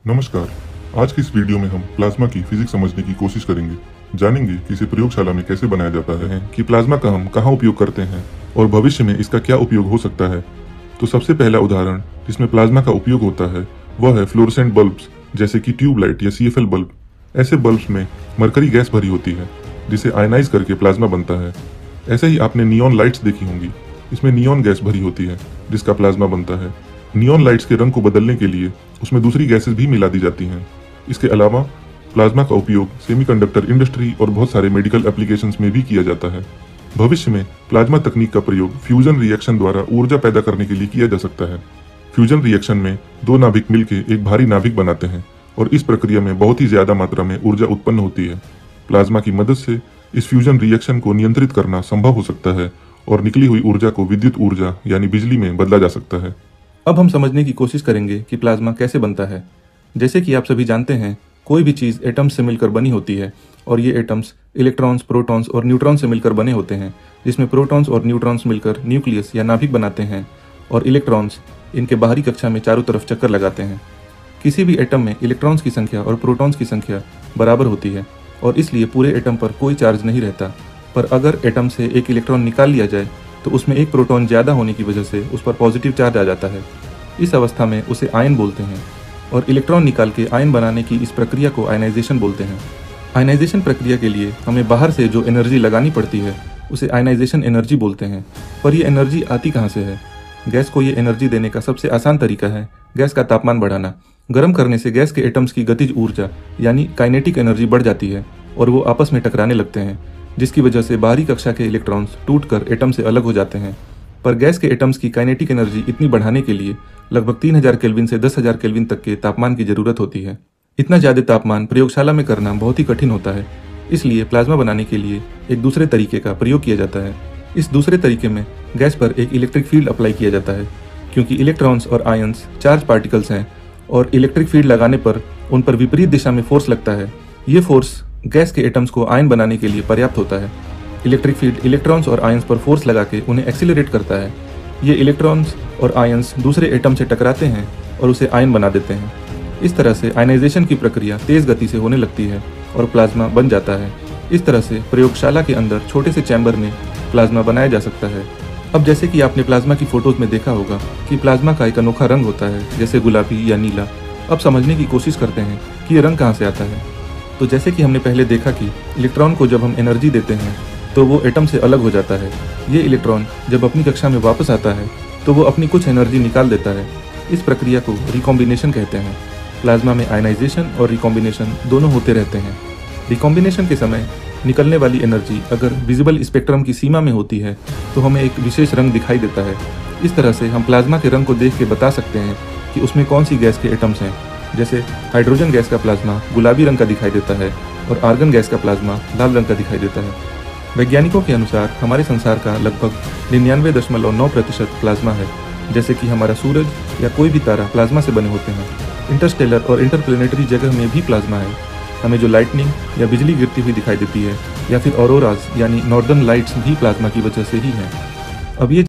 नमस्कार। आज की इस वीडियो में हम प्लाज्मा की फिजिक्स समझने की कोशिश करेंगे। जानेंगे कि इसे प्रयोगशाला में कैसे बनाया जाता है, कि प्लाज्मा का हम कहाँ उपयोग करते हैं और भविष्य में इसका क्या उपयोग हो सकता है। तो सबसे पहला उदाहरण जिसमें प्लाज्मा का उपयोग होता है वह है फ्लोरोसेंट बल्ब्स, जैसे कि ट्यूबलाइट या CFL बल्ब। ऐसे बल्ब्स में मरकरी गैस भरी होती है जिसे आयनाइज करके प्लाज्मा बनता है। ऐसे ही आपने नियॉन लाइट्स देखी होंगी, इसमें नियॉन गैस भरी होती है जिसका प्लाज्मा बनता है। नियॉन लाइट्स के रंग को बदलने के लिए उसमें दूसरी गैसेस भी मिला दी जाती हैं। इसके अलावा प्लाज्मा का उपयोग सेमीकंडक्टर इंडस्ट्री और बहुत सारे मेडिकल एप्लीकेशंस में भी किया जाता है। भविष्य में प्लाज्मा तकनीक का प्रयोग फ्यूजन रिएक्शन द्वारा ऊर्जा पैदा करने के लिए किया जा सकता है। फ्यूजन रिएक्शन में दो नाभिक मिलकर एक भारी नाभिक बनाते हैं और इस प्रक्रिया में बहुत ही ज्यादा मात्रा में ऊर्जा उत्पन्न होती है। प्लाज्मा की मदद से इस फ्यूजन रिएक्शन को नियंत्रित करना संभव हो सकता है और निकली हुई ऊर्जा को विद्युत ऊर्जा यानी बिजली में बदला जा सकता है। अब हम समझने की कोशिश करेंगे कि प्लाज्मा कैसे बनता है। जैसे कि आप सभी जानते हैं, कोई भी चीज़ एटम्स से मिलकर बनी होती है और ये एटम्स इलेक्ट्रॉन्स, प्रोटॉन्स और न्यूट्रॉन्स से मिलकर बने होते हैं, जिसमें प्रोटॉन्स और न्यूट्रॉन्स मिलकर न्यूक्लियस या नाभिक बनाते हैं और इलेक्ट्रॉन्स इनके बाहरी कक्षा में चारों तरफ चक्कर लगाते हैं। किसी भी एटम में इलेक्ट्रॉन्स की संख्या और प्रोटॉन्स की संख्या बराबर होती है और इसलिए पूरे एटम पर कोई चार्ज नहीं रहता। पर अगर एटम से एक इलेक्ट्रॉन निकाल लिया जाए तो उसमें एक प्रोटॉन ज़्यादा होने की वजह से उस पर पॉजिटिव चार्ज आ जाता है। इस अवस्था में उसे आयन बोलते हैं और इलेक्ट्रॉन निकाल के आयन बनाने की इस प्रक्रिया को आयनाइजेशन बोलते हैं। आयनाइजेशन प्रक्रिया के लिए हमें बाहर से जो एनर्जी लगानी पड़ती है उसे आयनाइजेशन एनर्जी बोलते हैं। पर ये एनर्जी आती कहाँ से है? गैस को ये एनर्जी देने का सबसे आसान तरीका है गैस का तापमान बढ़ाना। गर्म करने से गैस के एटम्स की गतिज ऊर्जा यानी काइनेटिक एनर्जी बढ़ जाती है और वो आपस में टकराने लगते हैं, जिसकी वजह से बाहरी कक्षा के इलेक्ट्रॉन्स टूटकर एटम से अलग हो जाते हैं। पर गैस के एटम्स की काइनेटिक एनर्जी इतनी बढ़ाने के लिए लगभग 3000 केल्विन से 10,000 केल्विन तक के तापमान की जरूरत होती है। इतना ज़्यादा तापमान प्रयोगशाला में करना बहुत ही कठिन होता है, इसलिए प्लाज्मा बनाने के लिए एक दूसरे तरीके का प्रयोग किया जाता है। इस दूसरे तरीके में गैस पर एक इलेक्ट्रिक फील्ड अप्लाई किया जाता है, क्योंकि इलेक्ट्रॉन्स और आयंस चार्ज पार्टिकल्स हैं और इलेक्ट्रिक फील्ड लगाने पर उन पर विपरीत दिशा में फोर्स लगता है। ये फोर्स गैस के एटम्स को आयन बनाने के लिए पर्याप्त होता है। इलेक्ट्रिक फील्ड इलेक्ट्रॉन्स और आयंस पर फोर्स लगा के उन्हें एक्सीलरेट करता है। ये इलेक्ट्रॉन्स और आयंस दूसरे एटम से टकराते हैं और उसे आयन बना देते हैं। इस तरह से आयनाइजेशन की प्रक्रिया तेज गति से होने लगती है और प्लाज्मा बन जाता है। इस तरह से प्रयोगशाला के अंदर छोटे से चैम्बर में प्लाज्मा बनाया जा सकता है। अब जैसे कि आपने प्लाज्मा की फोटोज में देखा होगा कि प्लाज्मा का एक अनोखा रंग होता है, जैसे गुलाबी या नीला। अब समझने की कोशिश करते हैं कि ये रंग कहाँ से आता है। तो जैसे कि हमने पहले देखा कि इलेक्ट्रॉन को जब हम एनर्जी देते हैं तो वो एटम से अलग हो जाता है। ये इलेक्ट्रॉन जब अपनी कक्षा में वापस आता है तो वो अपनी कुछ एनर्जी निकाल देता है। इस प्रक्रिया को रिकॉम्बिनेशन कहते हैं। प्लाज्मा में आयनाइजेशन और रिकॉम्बिनेशन दोनों होते रहते हैं। रिकॉम्बिनेशन के समय निकलने वाली एनर्जी अगर विजिबल स्पेक्ट्रम की सीमा में होती है तो हमें एक विशेष रंग दिखाई देता है। इस तरह से हम प्लाज्मा के रंग को देख के बता सकते हैं कि उसमें कौन सी गैस के एटम्स हैं। जैसे हाइड्रोजन गैस का प्लाज्मा गुलाबी रंग का दिखाई देता है और आर्गन गैस का प्लाज्मा लाल रंग का दिखाई देता है। वैज्ञानिकों के अनुसार हमारे संसार का लगभग 99.9% प्लाज्मा है। जैसे कि हमारा सूरज या कोई भी तारा प्लाज्मा से बने होते हैं। इंटरस्टेलर और इंटरप्लेनेटरी जगह में भी प्लाज्मा है। हमें जो लाइटनिंग या बिजली गिरती हुई दिखाई देती है या फिर ऑरोराज यानी नॉर्दर्न लाइट्स भी प्लाज्मा की वजह से ही हैं। अब ये